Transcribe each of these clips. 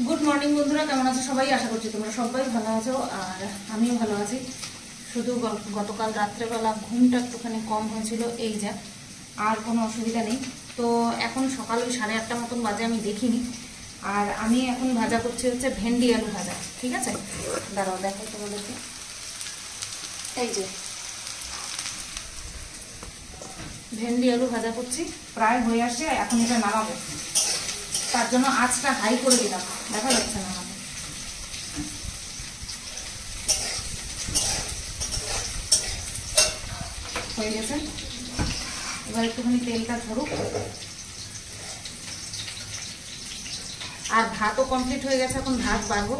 Good morning বন্ধুরা, কেমন আছো সবাই? আশা করছি তোমরা সবাই ভালো আছো আর আমিও ভালো আছি। শুধু গতকাল রাত্রেবেলা ঘুমটা একটুখানি কম হয়েছিল, এই যা, আর কোনো অসুবিধা নেই। তো এখন সকাল ওই 8:30 মতন বাজে, আমি দেখিনি। আর আমি এখন ভাজা করছি হচ্ছে ভেন্ডি আলু ভাজা, ঠিক আছে? দাঁড়াও দেখো তোমাদেরকে, এই যে ভেন্ডি আলু ভাজা করছি, প্রায় হয়ে আসে। এখন এটা নামাবো, তার জন্য আঁচটা হাই করে দিলাম, দেখা যাচ্ছে না আমাকে। হয়ে গেছে, এবার একটুখানি তেলটা ধরুক। আর ভাতও কমপ্লিট হয়ে গেছে, এখন ভাত বাড়বো।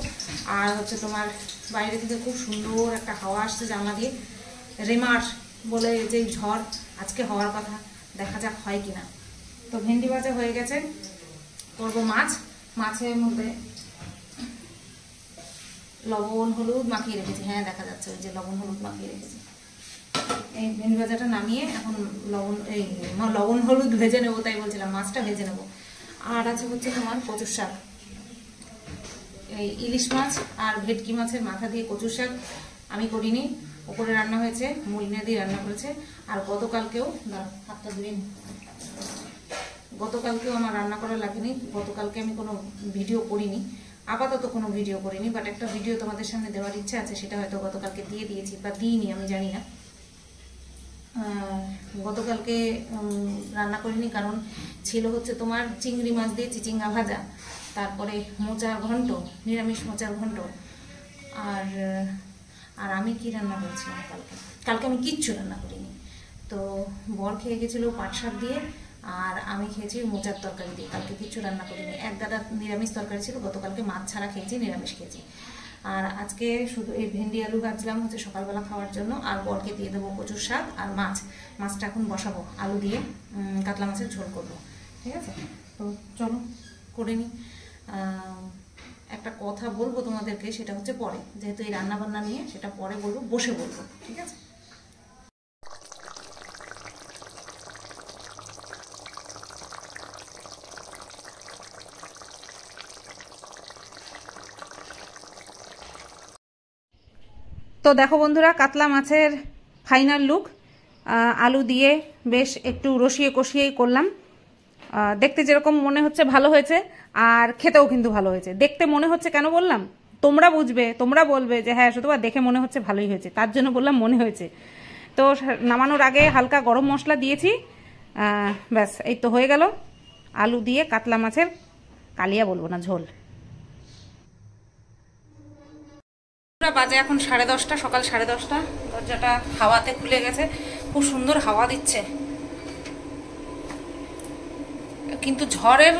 আর হচ্ছে তোমার বাইরে থেকে খুব সুন্দর একটা হাওয়া আসছে জানলা দিয়ে। রেমার বলে যে ঝড় আজকে হওয়ার কথা, দেখা যাক হয় কিনা। তো ভেন্ডি ভাজা হয়ে গেছে, করবো মাছ। মাছের মধ্যে লবণ হলুদ মাখিয়ে রেখেছি, হ্যাঁ দেখা যাচ্ছে ওই যে লবণ হলুদ মাখিয়ে রেখেছি। এই ভেন্ডি ভাজাটা নামিয়ে এখন লবণ হলুদ ভেজে নেবো, তাই বলছিলাম মাছটা ভেজে নেবো। আর আছে হচ্ছে তোমার কচুর শাক, এই ইলিশ মাছ আর ভেটকি মাছের মাথা দিয়ে কচুর শাক আমি করিনি, ওপরে রান্না হয়েছে, মলিনা দিয়ে রান্না করেছে। আর গতকালকেও হাতটা ধুয়ে গতকালকেও আমার রান্না করা লাগেনি। গতকালকে আমি কোনো ভিডিও করিনি, আপাতত কোনো ভিডিও করিনি, বাট একটা ভিডিও তোমাদের সামনে দেওয়ার ইচ্ছা আছে, সেটা হয়তো গতকালকে দিয়ে দিয়েছি বা দিইনি, আমি জানি না। গতকালকে রান্না করিনি কারণ ছিল হচ্ছে তোমার চিংড়ি মাছ দিয়ে চিচিঙ্গা ভাজা, তারপরে মোচার ঘন্ট, নিরামিষ মোচার ঘন্ট। আর আর আমি কি রান্না করেছিলাম কালকে আমি কিচ্ছু রান্না করিনি। তো বর খেয়ে গেছিলো পাট শাক দিয়ে, আর আমি খেয়েছি মোচার তরকারি দিয়ে। কালকে কিছু রান্না করিনি, এক দাদা নিরামিষ তরকারি ছিল, গতকালকে মাছ ছাড়া খেয়েছি, নিরামিষ খেয়েছি। আর আজকে শুধু এই ভেন্ডি আলু ভাজলাম হচ্ছে সকালবেলা খাওয়ার জন্য। আর বরকে দিয়ে দেবো কচুর শাক আর মাছটা এখন বসাবো, আলু দিয়ে কাতলা মাছের ঝোল করবো, ঠিক আছে? তো চলো করে নিই। একটা কথা বলবো তোমাদেরকে, সেটা হচ্ছে পরে, যেহেতু এই রান্নাবান্না নিয়ে, সেটা পরে বলবো, বসে বলবো, ঠিক আছে? তো দেখো বন্ধুরা, কাতলা মাছের ফাইনাল লুক। আলু দিয়ে বেশ একটু রসিয়ে কষিয়েই করলাম। দেখতে যেরকম মনে হচ্ছে ভালো হয়েছে, আর খেতেও কিন্তু ভালো হয়েছে। দেখতে মনে হচ্ছে কেন বললাম, তোমরা বুঝবে, তোমরা বলবে যে হ্যাঁ শুধু দেখে মনে হচ্ছে ভালোই হয়েছে, তার জন্য বললাম মনে হয়েছে। তো নামানোর আগে হালকা গরম মশলা দিয়েছি, ব্যাস এই তো হয়ে গেল আলু দিয়ে কাতলা মাছের কালিয়া, বলবো না, ঝোল। বাজে এখন 10:30, সকাল 10:30। দরজাটা হাওয়াতে খুলে গেছে, খুব সুন্দর হাওয়া দিচ্ছে, কিন্তু ঝড়ের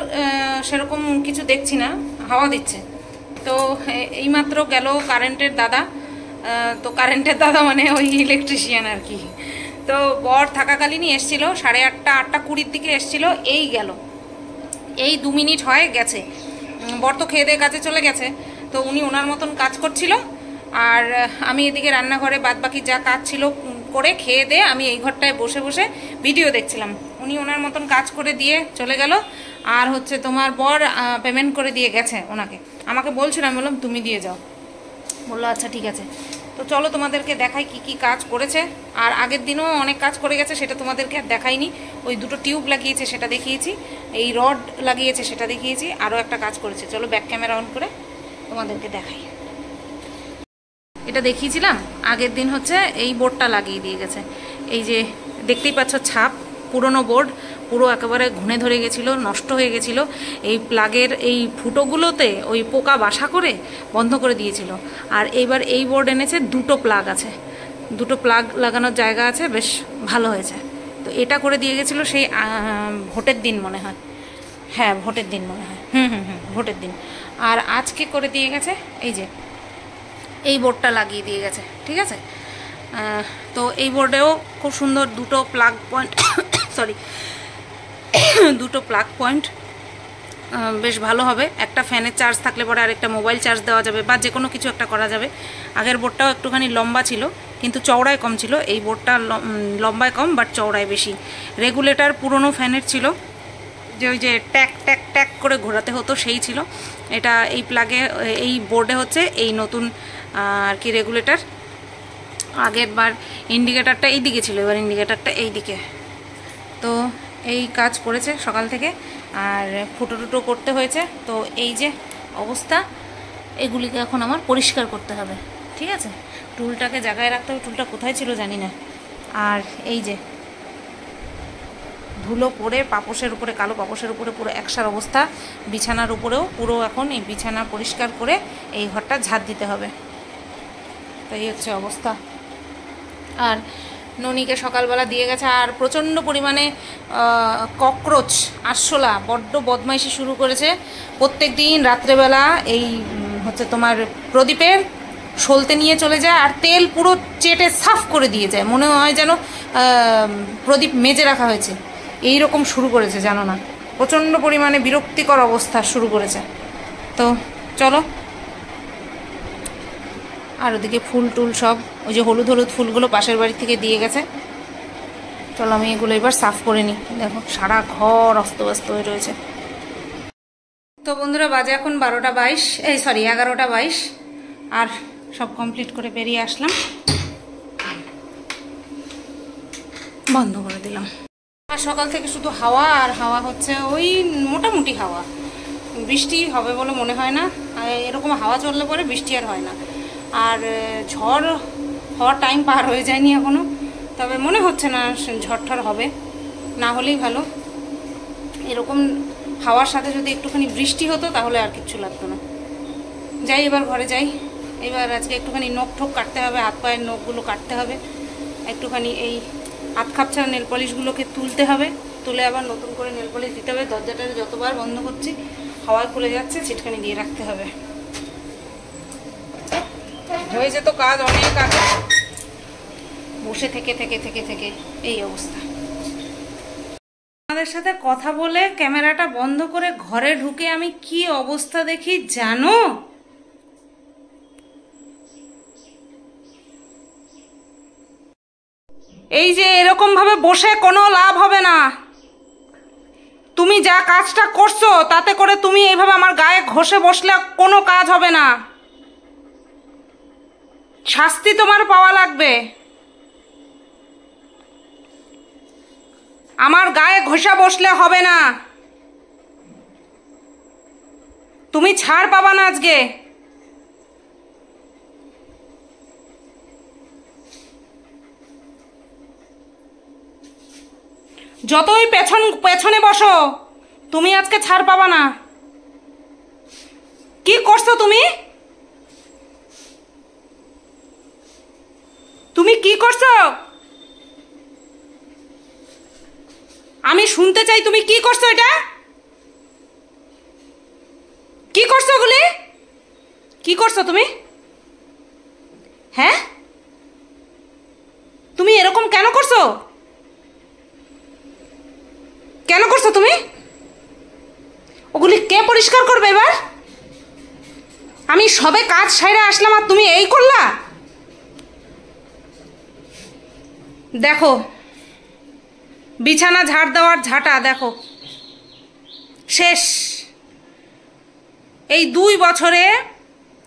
সেরকম কিছু দেখছি না, হাওয়া দিচ্ছে। তো এইমাত্র গেল কারেন্টের দাদা। তো কারেন্টের দাদা মানে ওই ইলেকট্রিশিয়ান আর কি। তো বর থাকাকালীনই এসছিল, 8:30, 8:20 দিকে এসছিল, এই গেল, এই 2 মিনিট হয় গেছে। বর তো খেয়ে দিয়ে কাজে চলে গেছে, তো উনি ওনার মতন কাজ করছিল, আর আমি এদিকে রান্নাঘরে বাদবাকি যা কাজ ছিল করে খেয়ে দিয়ে আমি এই ঘরটায় বসে বসে ভিডিও দেখছিলাম। উনি ওনার মতন কাজ করে দিয়ে চলে গেল। আর হচ্ছে তোমার বর পেমেন্ট করে দিয়ে গেছে ওনাকে, আমাকে বলছিলাম, বললাম তুমি দিয়ে যাও, বললো আচ্ছা ঠিক আছে। তো চলো তোমাদেরকে দেখাই কি কি কাজ করেছে। আর আগের দিনও অনেক কাজ করে গেছে, সেটা তোমাদেরকে আর দেখাইনি। ওই 2টো টিউব লাগিয়েছে সেটা দেখিয়েছি, এই রড লাগিয়েছে সেটা দেখিয়েছি, আরও একটা কাজ করেছে। চলো ব্যাক ক্যামেরা অন করে তোমাদেরকে দেখাই। এটা দেখিয়েছিলাম আগের দিন, হচ্ছে এই বোর্ডটা লাগিয়ে দিয়ে গেছে। এই যে দেখতেই পাচ্ছ ছাপ, পুরনো বোর্ড, পুরো একেবারে ঘুনে ধরে গেছিলো, নষ্ট হয়ে গেছিলো। এই প্লাগের এই ফুটোগুলোতে ওই পোকা বাসা করে বন্ধ করে দিয়েছিল। আর এইবার এই বোর্ড এনেছে, 2টো প্লাগ আছে, 2টো প্লাগ লাগানোর জায়গা আছে, বেশ ভালো হয়েছে। তো এটা করে দিয়ে গেছিলো সেই ভোটের দিন মনে হয়, হ্যাঁ ভোটের দিন মনে হয়, ভোটের দিন। আর আজকে করে দিয়ে গেছে এই যে এই বোর্ডটা লাগিয়ে দিয়ে গেছে, ঠিক আছে? তো এই বোর্ডেও খুব সুন্দর 2টো প্লাগ পয়েন্ট সরি 2টো প্লাগ পয়েন্ট বেশ ভালো হবে। একটা ফ্যানের চার্জ থাকলে পরে আরেকটা মোবাইল চার্জ দেওয়া যাবে, বা যে কোনো কিছু একটা করা যাবে। আগের বোর্ডটাও একটুখানি লম্বা ছিল, কিন্তু চওড়ায় কম ছিল। এই বোর্ডটা লম্বায় কম বাট চওড়ায় বেশি। রেগুলেটর পুরনো ফ্যানের ছিল, যে ওই যে ট্যাক ট্যাক ট্যাক করে ঘোরাতে হতো সেই ছিল। এটা এই প্লাগে এই বোর্ডে হচ্ছে এই নতুন আর কি রেগুলেটর। আগের বার ইন্ডিকেটারটা এই দিকে ছিল, এবার ইন্ডিকেটারটা এই দিকে। তো এই কাজ করেছে সকাল থেকে, আর ফুটো টুটো করতে হয়েছে। তো এই যে অবস্থা, এগুলিকে এখন আমার পরিষ্কার করতে হবে, ঠিক আছে। টুলটাকে জায়গায় রাখতে হবে, টুলটা কোথায় ছিল জানি না। আর এই যে ধুলো পড়ে পাপোশের উপরে, কালো পাপোশের উপরে পুরো একসার অবস্থা। বিছানার উপরেও পুরো এখন এই বিছানা পরিষ্কার করে এই ঘরটা ঝাড় দিতে হবে। তো এই হচ্ছে অবস্থা। আর ননিকে সকালবেলা দিয়ে গেছে, আর প্রচণ্ড পরিমাণে ককরোচ আরশোলা বড্ড বদমাইশি শুরু করেছে। প্রত্যেক দিন রাত্রেবেলা এই হচ্ছে তোমার প্রদীপের সলতে নিয়ে চলে যায়, আর তেল পুরো চেটে সাফ করে দিয়ে যায়, মনে হয় যেন প্রদীপ মেজে রাখা হয়েছে। এই রকম শুরু করেছে, জানো না, প্রচণ্ড পরিমাণে বিরক্তিকর অবস্থা শুরু করেছে। তো চলো, আর ওদিকে ফুল টুল সব ওই যে হলুদ হলুদ ফুলগুলো পাশের বাড়ি থেকে দিয়ে গেছে। চলো আমি এগুলো এবার সাফ করে নিই। দেখো সারা ঘর অস্তব্যস্ত হয়ে রয়েছে। তো বন্ধুরা বাজে এখন 12টা 22, 11টা 22, আর সব কমপ্লিট করে বেরিয়ে আসলাম, বন্ধ করে দিলাম। আর সকাল থেকে শুধু হাওয়া আর হাওয়া হচ্ছে, ওই মোটামুটি হাওয়া। বৃষ্টি হবে বলে মনে হয় না, এরকম হাওয়া চললে পরে বৃষ্টি আর হয় না। আর ঝড় হওয়ার টাইম পার হয়ে যায়নি এখনও, তবে মনে হচ্ছে না ঝড় হবে, না হলেই ভালো। এরকম হাওয়ার সাথে যদি একটুখানি বৃষ্টি হতো তাহলে আর কিচ্ছু লাগতো না। যাই এবার ঘরে যাই। এবার আজকে একটুখানি নখ ঠোক কাটতে হবে, হাত পায়ের নখগুলো কাটতে হবে, একটুখানি এই হাত খাপছাড়া নেল পলিশগুলোকে তুলতে হবে, তুলে আবার নতুন করে নেল পলিশ দিতে হবে। দরজাটা যতবার বন্ধ করছি হাওয়ায় খুলে যাচ্ছে, ছিটকানি দিয়ে রাখতে হবে। হয়ে যেত কাজ অনেক আগে, বসে থেকে থেকে থেকে থেকে এই অবস্থা। আমাদের সাথে কথা বলে ক্যামেরাটা বন্ধ করে ঘরে ঢুকে আমি কি অবস্থা দেখি জানো? এই যে এরকম ভাবে বসে কোনো লাভ হবে না। তুমি যা কাজটা করছো তাতে করে তুমি এইভাবে আমার গায়ে ঘষে বসলে কোনো কাজ হবে না, শাস্তি তোমার পাওয়া লাগবে। আমার গায়ে ঘষা বসলে হবে না, তুমি ছাড় পাবা না আজকে। যতই পেছনে বসো তুমি আজকে ছাড় পাবা না। কি করছো তুমি? তুমি কি করছো? আমি শুনতে চাই তুমি কি করছো। এটা কি করছো? ওগুলি কি করছো তুমি? হ্যাঁ, তুমি এরকম কেন করছো? কেন করছো তুমি? ওগুলি কে পরিষ্কার করবে এবার? আমি সবে কাজ সাইরা আসলাম আর তুমি এই করলা? দেখো বিছানা ঝাড় দেওয়ার ঝাঁটা দেখো শেষ। এই 2 বছরে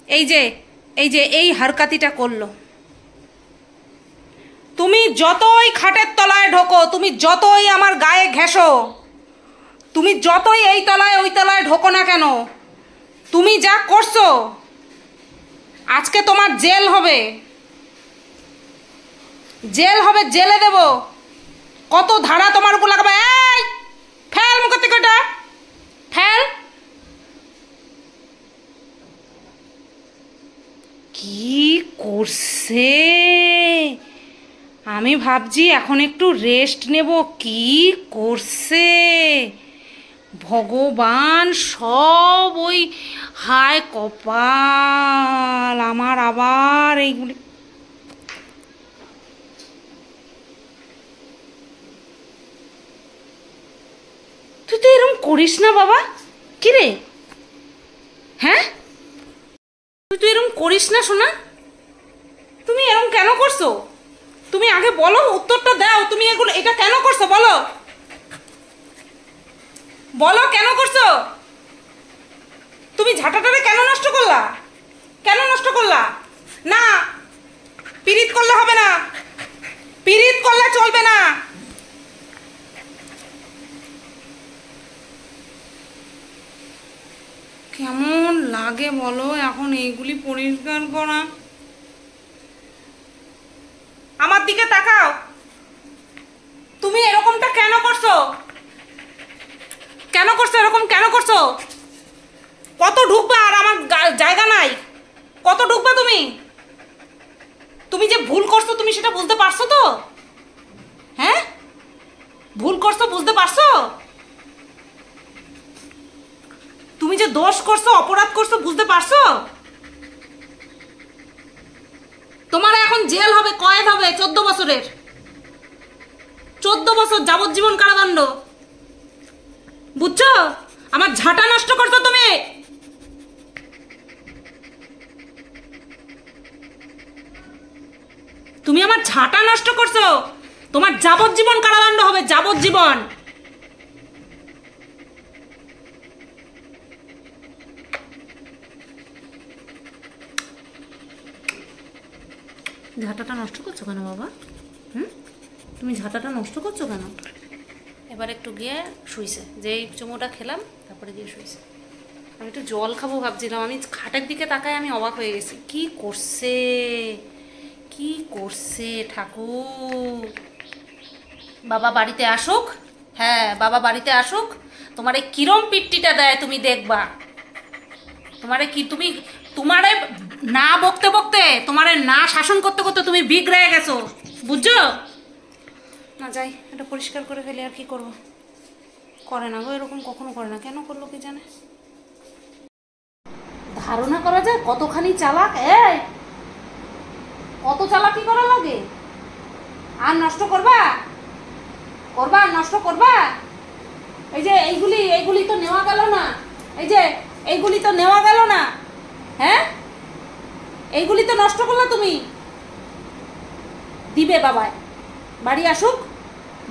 এই যে এই হারকাতিটা করলো। তুমি যতই খাটের তলায় ঢোকো, তুমি যতই আমার গায়ে ঘেঁষো, তুমি যতই এই তলায় ওই তলায় ঢোকো না কেন, তুমি যা করছো আজকে তোমার জেল হবে, জেল হবে, জেলে দেব। কত ধারা তোমার উপর লাগাবে। এই ফেল মুখ থেকে, ওটা ফেল। কি করছে? আমি ভাবছি এখন একটু রেস্ট নেব, কি করছে ভগবান। সব ওই হায় কপাল আমার, আবার এইগুলি। তুই তো এরকম করিস না বাবা। কি রে? হ্যাঁ, তুই তো এরকম করিস না শোনা। তুমি এরকম কেন করছো? তুমি আগে বলো, উত্তরটা দাও। তুমি এটা কেন করছো বলো। বলো কেন করছো? তুমি ঝাঁটাটারে কেন নষ্ট করলা? কেন নষ্ট করলা? না, পিরিত করলে হবে না, পিরিত করলে চলবে না। কেমন লাগে বলো এখন এইগুলি পরিষ্কার করা? আমার দিকে তাকাও, তুমি এরকমটা কেন করছো? কেন করছো এরকম? কেন করছো? কত ঢুকবা? আর আমার জায়গা নাই, কত ঢুকবা তুমি? তুমি যে ভুল করছো তুমি সেটা বুঝতে পারছো তো? হ্যাঁ, ভুল করছো বুঝতে পারছো? তুমি যে দোষ করছো, অপরাধ করছো বুঝতে পারছো? তোমার এখন জেল হবে, কয়েদ হবে 14 বছরের, 14 বছর যাবজ্জীবন কারাদণ্ড, বুঝছো? আমার ঝাঁটা নষ্ট করছো তুমি। তুমি আমার ঝাঁটা নষ্ট করছো, তোমার যাবজ্জীবন কারাদণ্ড হবে, যাবজ্জীবন। ঝাঁটাটা নষ্ট করছো কেন বাবা? তুমি ঝাঁটাটা নষ্ট করছো কেন? এবার একটু গিয়ে শুইছে, যেই চুমোটা খেলাম তারপরে গিয়ে শুইছে। আমি একটু জল খাবো ভাবছিলাম, আমি খাটের দিকে তাকায় আমি অবাক হয়ে গেছি। কি করছে, কি করছে ঠাকুর? বাবা বাড়িতে আসুক, হ্যাঁ বাবা বাড়িতে আসুক, তোমার এই কিরম পিট্টিটা দেয় তুমি দেখবা। তোমারে কি, তুমি তোমারে না বকতে বকতে, তোমারে না শাসন করতে করতে তুমি বিগড়ে গেছো, বুঝছো? না যাই, এটা পরিষ্কার করে ফেলে আর কি করব। করে না গো এরকম, কখনো করে না, কেন করলো কি জানে। ধারণা করা যায় কতখানি চালাক। এই কত চালাকি করা লাগে। আর নষ্ট করবা, করবা নষ্ট করবা। এই যে এইগুলি তো নেওয়া গেল না, এই যে এইগুলি তো নেওয়া গেল না, হ্যাঁ এইগুলি তো নষ্ট করলা তুমি। দিবে বাবায়, বাড়ি আসুক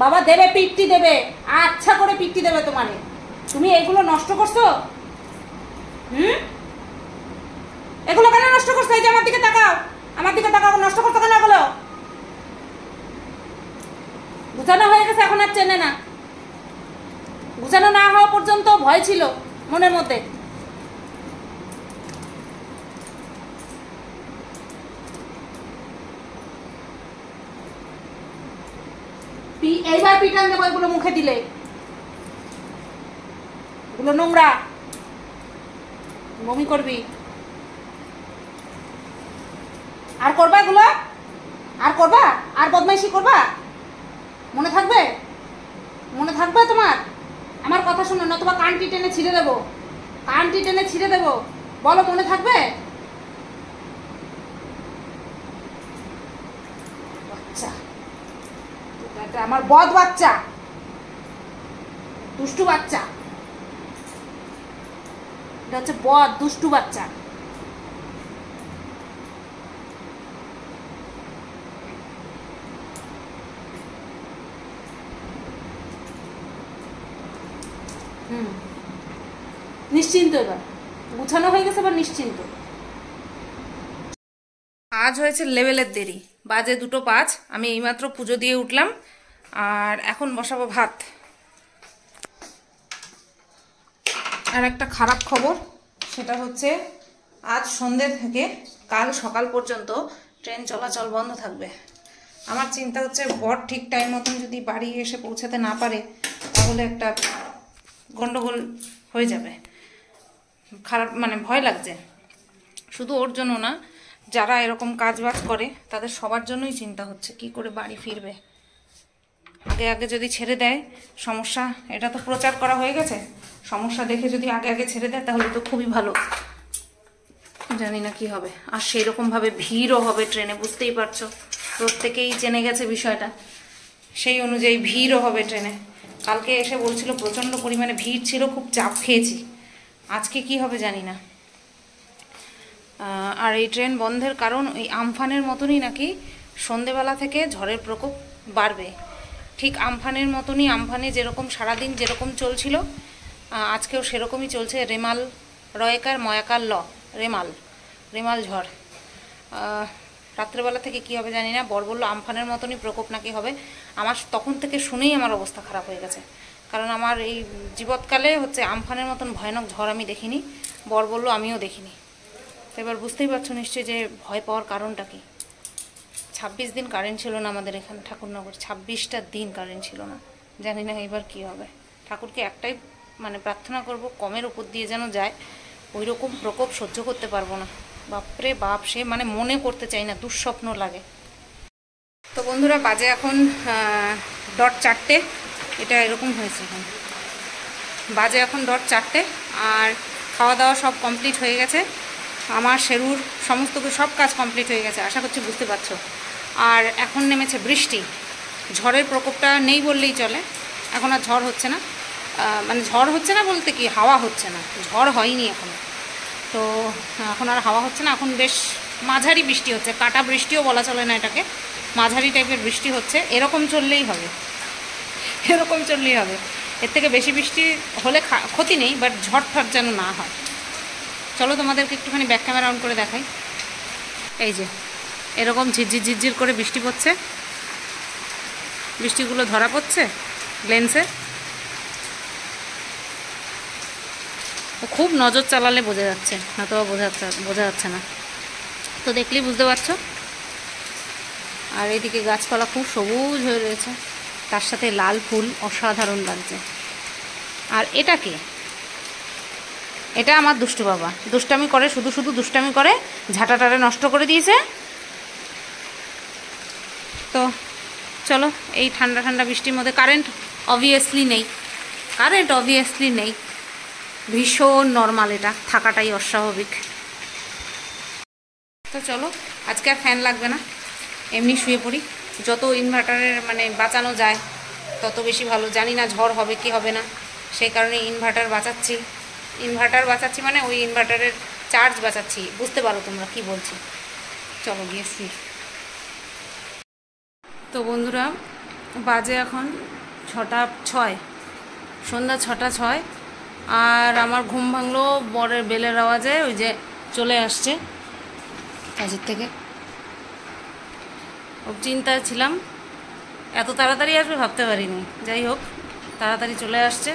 বাবা দেবে, পিট্টি দেবে, আচ্ছা করে পিট্টি দেবে তোমারে। তুমি এইগুলো নষ্ট করছো, এগুলো কেন নষ্ট করছো? এই যে আমার দিকে তাকাও, আমার দিকে তাকাও, নষ্ট করছো কেন এগুলো? গুছানো হয়ে গেছে, এখন আর চেনে না। গুছানো না হওয়া পর্যন্ত ভয় ছিল মনের মধ্যে। এইবার পিটান দেবো এগুলো মুখে দিলে, এগুলো নোংরা, বমি করবি। আর করবা এগুলো? আর করবা? আর বদমাইশি করবা? মনে থাকবে? মনে থাকবে তোমার? আমার কথা শুনো, নতুবা কানটি টেনে ছিঁড়ে দেবো, কানটি টেনে ছিঁড়ে দেবো। বলো মনে থাকবে? বাচ্চা, আমার বদ বাচ্চা, দুষ্টু বাচ্চা, এটা হচ্ছে বদ দুষ্টু বাচ্চা। নিশ্চিন্ত, এবার গুছানো হয়ে গেছে, এবার নিশ্চিন্ত। আজ হয়েছে লেভেলের দেরি, বাজে 2:05। আমি এইমাত্র পুজো দিয়ে উঠলাম, আর এখন বসাবো ভাত। আর একটা খারাপ খবর, সেটা হচ্ছে আজ সন্ধ্যে থেকে কাল সকাল পর্যন্ত ট্রেন চলাচল বন্ধ থাকবে। আমার চিন্তা হচ্ছে বর ঠিক টাইম মতন যদি বাড়ি এসে পৌঁছাতে না পারে তাহলে একটা গন্ডগোল হয়ে যাবে। খারাপ মানে ভয় লাগছে, শুধু ওর জন্য না, যারা এরকম কাজবাজ করে তাদের সবার জন্যই চিন্তা হচ্ছে কি করে বাড়ি ফিরবে। আগে আগে যদি ছেড়ে দেয় সমস্যা, এটা তো প্রচার করা হয়ে গেছে, সমস্যা দেখে যদি আগে আগে ছেড়ে দেয় তাহলে তো খুবই ভালো। জানি না কি হবে। আর সেই রকমভাবে ভিড়ও হবে ট্রেনে, বুঝতেই পারছো, প্রত্যেকেই জেনে গেছে বিষয়টা, সেই অনুযায়ী ভিড়ও হবে ট্রেনে। কালকে এসে বলছিল প্রচণ্ড পরিমাণে ভিড় ছিল, খুব চাপ খেয়েছি। আজকে কি হবে জানি না। আর এই ট্রেন বন্ধের কারণ ওই আমফানের মতনই নাকি সন্ধেবেলা থেকে ঝড়ের প্রকোপ বাড়বে। ঠিক আমফানের মতনই, আমফানে যেরকম সারাদিন যেরকম চলছিল আজকেও সেরকমই চলছে, রেমাল রয়েকার ময়াকার ল, রেমাল ঝড়। রাত্রেবেলা থেকে কী হবে জানি না, বর বললো আমফানের মতনই প্রকোপ নাকি হবে। আমার তখন থেকে শুনেই আমার অবস্থা খারাপ হয়ে গেছে, কারণ আমার এই জীবৎকালে হচ্ছে আমফানের মতন ভয়ানক ঝড় আমি দেখিনি, বর বললো আমিও দেখিনি। তো এবার বুঝতেই পারছো নিশ্চয়ই যে ভয় পাওয়ার কারণটা কি। 26 দিন কারেন্ট ছিল না আমাদের এখানে ঠাকুরনগর, 26টা দিন কারেন্ট ছিল না। জানি না এবার কি হবে। ঠাকুরকে একটাই মানে প্রার্থনা করব, কমের উপর দিয়ে যেন যায়, ওই রকম প্রকোপ সহ্য করতে পারবো না। বাপরে বাপ, সে মানে মনে করতে চাই না, দুঃস্বপ্ন লাগে। তো বন্ধুরা বাজে এখন 4:00, এটা এরকম হয়েছে এখন, বাজে এখন 4:00 আর খাওয়া দাওয়া সব কমপ্লিট হয়ে গেছে। আমার শেরুর সমস্ত সব কাজ কমপ্লিট হয়ে গেছে, আশা করছি বুঝতে পারছো। আর এখন নেমেছে বৃষ্টি, ঝড়ের প্রকোপটা নেই বললেই চলে, এখন আর ঝড় হচ্ছে না। মানে ঝড় হচ্ছে না বলতে কি, হাওয়া হচ্ছে না, ঝড় হয়নি এখন। তো এখন আর হাওয়া হচ্ছে না, এখন বেশ মাঝারি বৃষ্টি হচ্ছে, কাটা বৃষ্টিও বলা চলে না এটাকে, মাঝারি টাইপের বৃষ্টি হচ্ছে। এরকম চললেই হবে, এরকম চললেই হবে। এর থেকে বেশি বৃষ্টি হলে ক্ষতি নেই, বাট ঝড় ঠড় যেন না হয়। চলো তোমাদেরকে একটুখানি ব্যাক ক্যামেরা অন করে দেখাই। এই যে এরকম ঝিরঝির ঝিরঝির করে বৃষ্টি পড়ছে, বৃষ্টিগুলো ধরা পড়ছে লেন্সে। খুব নজর চালালে বোঝা যাচ্ছে, নয়তো বোঝা যাচ্ছে না। তো দেখলেই বুঝতে পারছো। আর এইদিকে গাছপালা খুব সবুজ হয়ে রয়েছে, তার সাথে লাল ফুল অসাধারণ লাগছে। আর এটা কি, এটা আমার দুষ্টু বাবা, দুষ্টামি করে, শুধু শুধু দুষ্টামি করে, ঝাঁটাটারে নষ্ট করে দিয়েছে। তো চলো, এই ঠান্ডা ঠান্ডা বৃষ্টির মধ্যে কারেন্ট অবভিয়াসলি নেই, ভীষণ নর্মাল, এটা থাকাটাই অস্বাভাবিক। তো চলো আজকে আর ফ্যান লাগবে না, এমনি শুয়ে পড়ি। যত ইনভার্টারের মানে বাঁচানো যায় তত বেশি ভালো। জানি না ঝড় হবে কি হবে না, সেই কারণে ইনভার্টার বাঁচাচ্ছি মানে ওই ইনভার্টারের চার্জ বাঁচাচ্ছি, বুঝতে পারো তোমরা কি বলছি। চলো গিয়ে শুই। তো বন্ধুরা বাজে এখন 6:06, সন্ধ্যা 6:06। আর আমার ঘুম ভাঙলো বরের বেলের আওয়াজে, ওই যে চলে আসছে কাজের থেকে। খুব চিন্তায় ছিলাম, এত তাড়াতাড়ি আসবে ভাবতে পারিনি। যাই হোক, তাড়াতাড়ি চলে আসছে।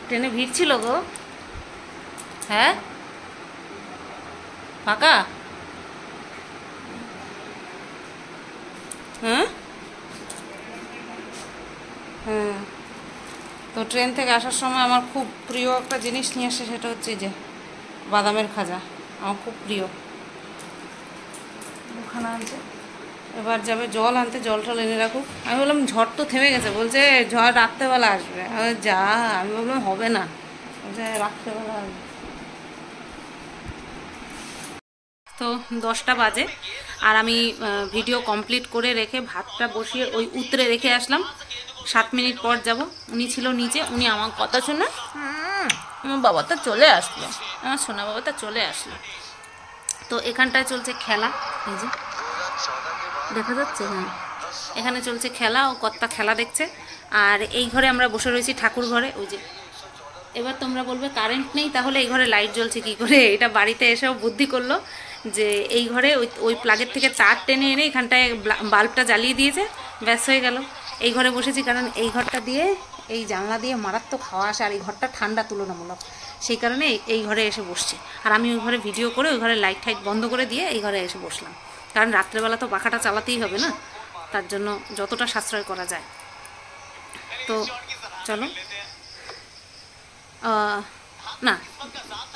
ট্রেনে ভিড় ছিল গো। হ্যাঁ ফাঁকা? হ্যাঁ হ্যাঁ। তো ট্রেন থেকে আসার সময় আমার খুব প্রিয় একটা জিনিস নিয়ে আসে, সেটা হচ্ছে যে বাদামের খাজা, আমার খুব প্রিয়। ওখানে আনছে, এবার যাবে জল আনতে, জল টল এনে রাখুক। আমি বললাম ঝড় তো থেমে গেছে, বলছে ঝড় রাত্রেবেলা আসবে। যা, আমি বললাম হবে না, বলছে রাত্রেবেলা আসবে। তো 10টা বাজে আর আমি ভিডিও কমপ্লিট করে রেখে ভাতটা বসিয়ে ওই উতরে রেখে আসলাম। 7 মিনিট পর যাব। উনি ছিল নিচে, উনি আমার কথা শুনে আমার বাবাটা চলে আসলো, আমার সোনা বাবাটা চলে আসলো। তো এখানটায় চলছে খেলা, এই যে দেখা যাচ্ছে, হ্যাঁ এখানে চলছে খেলা, ও কর্তা খেলা দেখছে। আর এই ঘরে আমরা বসে রয়েছি, ঠাকুর ঘরে। ওই যে এবার তোমরা বলবে কারেন্ট নেই, তাহলে এই ঘরে লাইট জ্বলছে কি করে? এটা বাড়িতে এসেও বুদ্ধি করলো যে এই ঘরে ওই প্লাগের থেকে তার টেনে এনে এখানটায় বাল্বটা জ্বালিয়ে দিয়েছে, ব্যাস হয়ে গেল। এই ঘরে বসেছি কারণ এই ঘরটা দিয়ে, এই জানলা দিয়ে মারাত্মক হাওয়া আসে, আর এই ঘরটা ঠান্ডা তুলনামূলক, সেই কারণে এই ঘরে এসে বসছি। আর আমি ওই ঘরে ভিডিও করে ওই ঘরে লাইট টাইট বন্ধ করে দিয়ে এই ঘরে এসে বসলাম, কারণ রাত্রেবেলা তো পাখাটা চালাতেই হবে না, তার জন্য যতটা সাশ্রয় করা যায়। তো চলো, না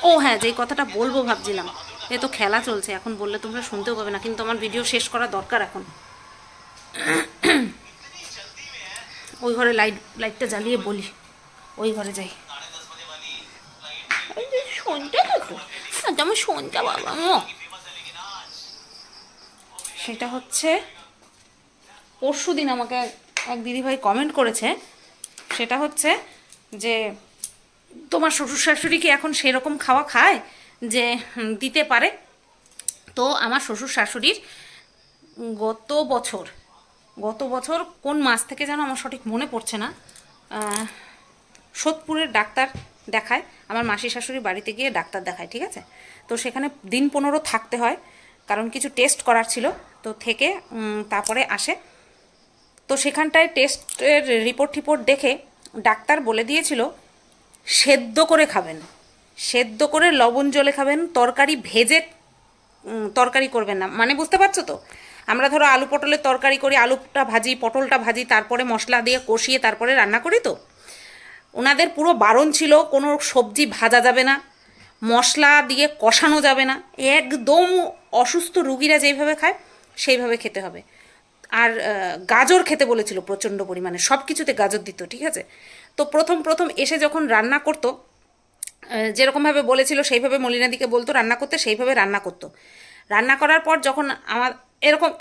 ও হ্যাঁ, যেই কথাটা বলবো ভাবছিলাম, এ তো খেলা চলছে, এখন বললে তোমরা শুনতেও পাবে না, কিন্তু আমার ভিডিও শেষ করা দরকার এখন। ওই ঘরে লাইটটা জ্বালিয়ে বলি, ওই ঘরে যাই। আমার শোনটা বাবা, সেটা হচ্ছে পরশুদিন আমাকে এক দিদিভাই কমেন্ট করেছে, সেটা হচ্ছে যে তোমার শ্বশুর শাশুড়ি কি এখন সেরকম খাওয়া খায় যে দিতে পারে? তো আমার শ্বশুর শাশুড়ির গত বছর কোন মাস থেকে যেন আমার সঠিক মনে পড়ছে না, সোদপুরের ডাক্তার দেখায়, আমার মাসি শাশুড়ি বাড়িতে গিয়ে ডাক্তার দেখায়, ঠিক আছে। তো সেখানে দিন 15 থাকতে হয়, কারণ কিছু টেস্ট করার ছিল, তো থেকে তারপরে আসে। তো সেখানটায় টেস্টের রিপোর্ট দেখে ডাক্তার বলে দিয়েছিল সেদ্ধ করে খাবেন, সেদ্ধ করে লবণ জলে খাবেন, তরকারি ভেজে তরকারি করবেন না। মানে বুঝতে পারছো তো, আমরা ধরো আলু পটলের তরকারি করি, আলুটা ভাজি, পটলটা ভাজি, তারপরে মশলা দিয়ে কষিয়ে তারপরে রান্না করি। তো ওনাদের পুরো বারণ ছিল, কোনো সবজি ভাজা যাবে না, মশলা দিয়ে কষানো যাবে না, একদম অসুস্থ রুগীরা যেইভাবে খায় সেইভাবে খেতে হবে। আর গাজর খেতে বলেছিল প্রচণ্ড পরিমাণে, সব কিছুতে গাজর দিত, ঠিক আছে। তো প্রথম এসে যখন রান্না করতো, যেরকমভাবে বলেছিল সেইভাবে মলিনাদিকে বলতো রান্না করতে, সেইভাবে রান্না করতো। রান্না করার পর যখন আমার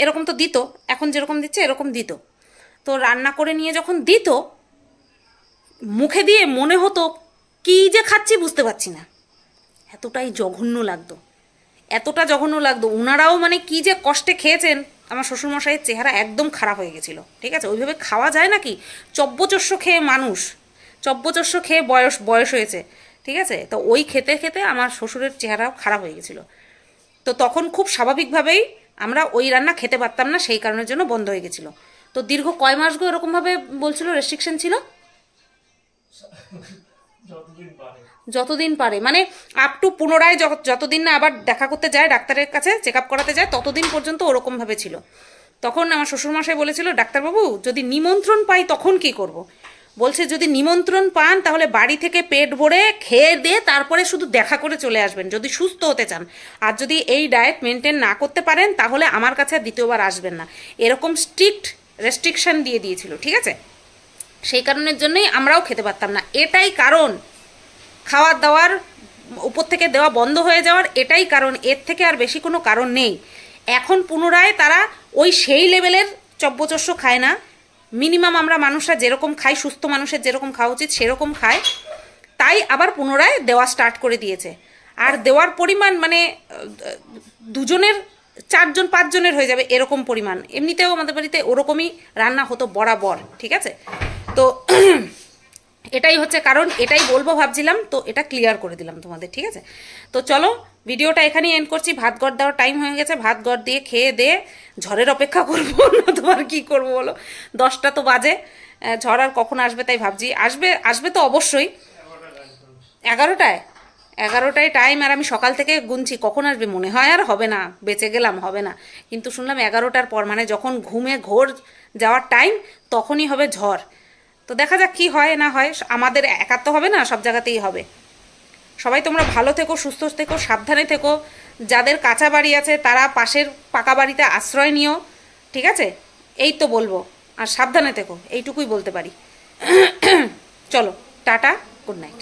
এরকম তো দিত, এখন যেরকম দিচ্ছে এরকম দিত। তো রান্না করে নিয়ে যখন দিত, মুখে দিয়ে মনে হতো কী যে খাচ্ছি বুঝতে পারছি না, এতটাই জঘন্য লাগতো, এতটা জঘন্য লাগতো। ওনারাও মানে কী যে কষ্টে খেয়েছেন, আমার শ্বশুরমশাইয়ের চেহারা একদম খারাপ হয়ে গেছিলো, ঠিক আছে। ওইভাবে খাওয়া যায় নাকি, চব্বচস্য খেয়ে মানুষ, চব্বচস্য খেয়ে বয়স হয়েছে, ঠিক আছে। তো ওই খেতে খেতে আমার শ্বশুরের চেহারাও খারাপ হয়ে গেছিলো। তো তখন খুব স্বাভাবিকভাবেই আমরা ওই রান্না খেতে পারতাম না, সেই কারণের জন্য বন্ধ হয়ে গেছিলো। তো দীর্ঘ কয় মাস গো এরকমভাবে বলছিল রেস্ট্রিকশন ছিল, যতদিন পারে, মানে আপ টু পুনরায় যতদিন না আবার দেখা করতে যায় ডাক্তারের কাছে, চেক আপ করাতে যায়, ততদিন পর্যন্ত ওরকমভাবে ছিল। তখন আমার শ্বশুরমশাই বলেছিল, ডাক্তারবাবু যদি নিমন্ত্রণ পাই তখন কি করব। বলছে যদি নিমন্ত্রণ পান তাহলে বাড়ি থেকে পেট ভরে খেয়ে দিয়ে তারপরে শুধু দেখা করে চলে আসবেন যদি সুস্থ হতে চান, আর যদি এই ডায়েট মেনটেন না করতে পারেন তাহলে আমার কাছে দ্বিতীয়বার আসবেন না, এরকম স্ট্রিক্ট রেস্ট্রিকশন দিয়ে দিয়েছিল, ঠিক আছে। সেই কারণের জন্যই আমরাও খেতে পারতাম না, এটাই কারণ খাওয়ার দাওয়ার উপর থেকে দেওয়া বন্ধ হয়ে যাওয়ার, এটাই কারণ, এর থেকে আর বেশি কোনো কারণ নেই। এখন পুনরায় তারা ওই সেই লেভেলের চব্বচস্য খায় না, মিনিমাম আমরা মানুষরা যেরকম খাই, সুস্থ মানুষের যেরকম খাওয়া উচিত সেরকম খায়, তাই আবার পুনরায় দেওয়া স্টার্ট করে দিয়েছে। আর দেওয়ার পরিমাণ মানে দুজনের 4 জন 5 জনের হয়ে যাবে এরকম পরিমাণ। এমনিতেও আমাদের বাড়িতে ওরকমই রান্না হতো বরাবর, ঠিক আছে। তো এটাই হচ্ছে কারণ, এটাই বলবো ভাবছিলাম, তো এটা ক্লিয়ার করে দিলাম তোমাদের, ঠিক আছে। তো চলো ভিডিওটা এখানেই এন্ড করছি, ভাত গড় দেওয়ার টাইম হয়ে গেছে, ভাত গড় দিয়ে খেয়ে দিয়ে ঝড়ের অপেক্ষা করবো না তোমার কি করবো বলো, 10টা তো বাজে, ঝড় আর কখন আসবে তাই ভাবছি। আসবে তো অবশ্যই 11টায় টাইম, আর আমি সকাল থেকে গুনছি কখন আসবে, মনে হয় আর হবে না, বেঁচে গেলাম, হবে না। কিন্তু শুনলাম 11টার পর, মানে যখন ঘুমে ঘোর যাওয়ার টাইম তখনই হবে ঝড়। তো দেখা যাক কি হয় না হয়, আমাদের একার তো হবে না, সব জায়গাতেই হবে। সবাই তোমরা ভালো থেকো, সুস্থ থেকো, সাবধানে থেকো, যাদের কাঁচা বাড়ি আছে তারা পাশের পাকা বাড়িতে আশ্রয় নিও, ঠিক আছে। এই তো বলবো, আর সাবধানে থেকো, এইটুকুই বলতে পারি। চলো টাটা, গুড নাইট।